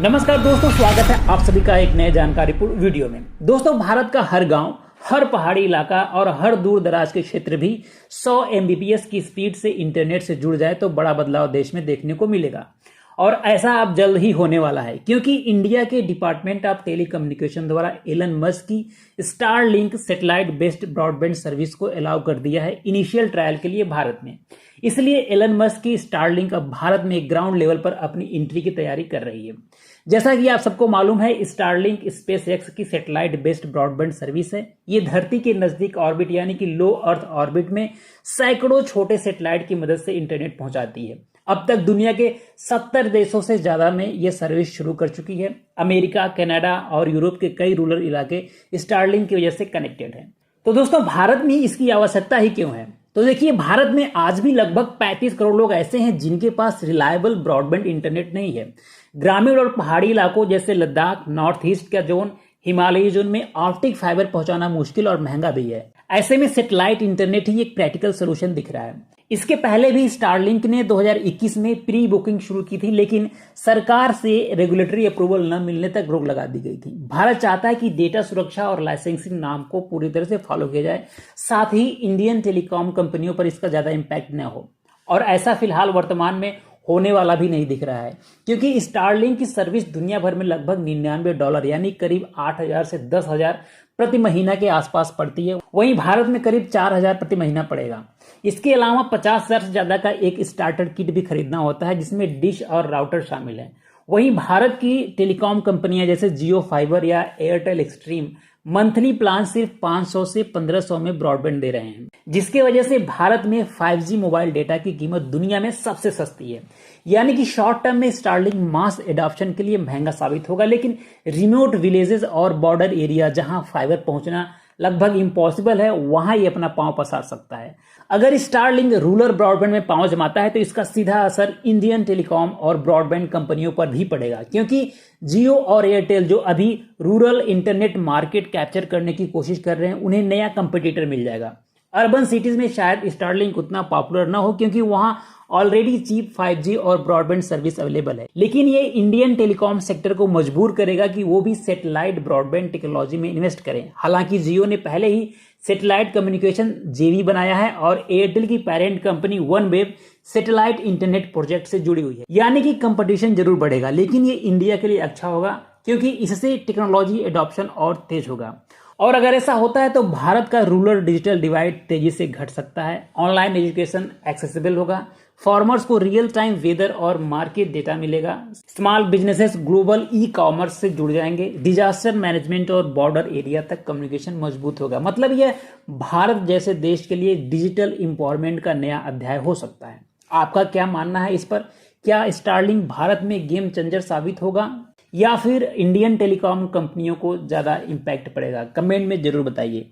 नमस्कार दोस्तों, स्वागत है आप सभी का एक नए जानकारीपूर्ण वीडियो में। दोस्तों, भारत का हर गांव, हर पहाड़ी इलाका और हर दूर दराज के क्षेत्र भी 100 Mbps की स्पीड से इंटरनेट से जुड़ जाए तो बड़ा बदलाव देश में देखने को मिलेगा। और ऐसा अब जल्द ही होने वाला है, क्योंकि इंडिया के डिपार्टमेंट ऑफ टेलीकम्युनिकेशन द्वारा एलन मस्क की Starlink satellite based broadband service को अलाउ कर दिया है इनिशियल ट्रायल के लिए भारत में। इसलिए एलन मस्क की स्टारलिंक अब भारत में ग्राउंड लेवल पर अपनी एंट्री की तैयारी कर रही है। जैसा कि आप सबको मालूम है, स्टारलिंक स्पेस एक्स की सैटेलाइट बेस्ड ब्रॉडबैंड सर्विस है। ये धरती के नजदीक ऑर्बिट यानी कि लो अर्थ ऑर्बिट में सैकड़ों छोटे सैटेलाइट की मदद से इंटरनेट पहुंचाती है। अब तक दुनिया के 70 देशों से ज्यादा में यह सर्विस शुरू कर चुकी है। अमेरिका, कनाडा और यूरोप के कई रूरल इलाके स्टारलिंक की वजह से कनेक्टेड हैं। तो दोस्तों, भारत में इसकी आवश्यकता ही क्यों है? तो देखिए, भारत में आज भी लगभग 35 करोड़ लोग ऐसे हैं जिनके पास रिलायबल ब्रॉडबैंड इंटरनेट नहीं है। ग्रामीण और पहाड़ी इलाकों जैसे लद्दाख, नॉर्थ ईस्ट का जोन, हिमालयी जोन में ऑप्टिक फाइबर पहुंचाना मुश्किल और महंगा भी है। ऐसे में सैटेलाइट इंटरनेट ही एक प्रैक्टिकल सोल्यूशन दिख रहा है। इसके पहले भी स्टारलिंक ने 2021 में प्री बुकिंग शुरू की थी, लेकिन सरकार से रेगुलेटरी अप्रूवल न मिलने तक रोक लगा दी गई थी। भारत चाहता है कि डेटा सुरक्षा और लाइसेंसिंग नाम को पूरी तरह से फॉलो किया जाए, साथ ही इंडियन टेलीकॉम कंपनियों पर इसका ज्यादा इम्पैक्ट न हो। और ऐसा फिलहाल वर्तमान में होने वाला भी नहीं दिख रहा है, क्योंकि स्टारलिंक की सर्विस दुनिया भर में लगभग $99 यानी करीब 8,000 से 10,000 प्रति महीना के आसपास पड़ती है। वहीं भारत में करीब 4,000 प्रति महीना पड़ेगा। इसके अलावा 50,000 से ज्यादा का एक स्टार्टर किट भी खरीदना होता है, जिसमें डिश और राउटर शामिल है। वहीं भारत की टेलीकॉम कंपनियां जैसे जियो फाइबर या एयरटेल एक्सट्रीम मंथली प्लान सिर्फ 500 से 1500 में ब्रॉडबैंड दे रहे हैं, जिसकी वजह से भारत में 5G मोबाइल डेटा की कीमत दुनिया में सबसे सस्ती है। यानी कि शॉर्ट टर्म में स्टारलिंक मास एडॉप्शन के लिए महंगा साबित होगा, लेकिन रिमोट विलेजेस और बॉर्डर एरिया जहां फाइबर पहुंचना लगभग इम्पॉसिबल है, वहां ये अपना पांव पसार सकता है। अगर स्टारलिंक रूरल ब्रॉडबैंड में पांव जमाता है तो इसका सीधा असर इंडियन टेलीकॉम और ब्रॉडबैंड कंपनियों पर भी पड़ेगा, क्योंकि जियो और एयरटेल जो अभी रूरल इंटरनेट मार्केट कैप्चर करने की कोशिश कर रहे हैं, उन्हें नया कंपटीटर मिल जाएगा। अर्बन सिटीज में शायद स्टारलिंक उतना पॉपुलर ना हो, क्योंकि वहां ऑलरेडी चीप 5G और ब्रॉडबैंड सर्विस अवेलेबल है। लेकिन ये इंडियन टेलीकॉम सेक्टर को मजबूर करेगा कि वो भी सैटेलाइट ब्रॉडबैंड टेक्नोलॉजी में इन्वेस्ट करें। हालांकि जियो ने पहले ही सैटेलाइट कम्युनिकेशन जेवी बनाया है और एयरटेल की parent company OneWeb satellite internet project से जुड़ी हुई है। यानी कि कंपटीशन जरूर बढ़ेगा, लेकिन ये इंडिया के लिए अच्छा होगा, क्योंकि इससे टेक्नोलॉजी एडॉप्शन और तेज होगा। और अगर ऐसा होता है तो भारत का रूरल डिजिटल डिवाइड तेजी से घट सकता है। ऑनलाइन एजुकेशन एक्सेसिबल होगा, फार्मर्स को रियल टाइम वेदर और मार्केट डेटा मिलेगा, small businesses global e commerce से जुड़ जाएंगे, डिजास्टर मैनेजमेंट और बॉर्डर एरिया तक कम्युनिकेशन मजबूत होगा। मतलब यह भारत जैसे देश के लिए डिजिटल एम्पावरमेंट का नया अध्याय हो सकता है। आपका क्या मानना है इस पर? क्या स्टारलिंक भारत में गेम चेंजर साबित होगा या फिर इंडियन टेलीकॉम कंपनियों को ज्यादा इम्पैक्ट पड़ेगा? कमेंट में जरूर बताइए।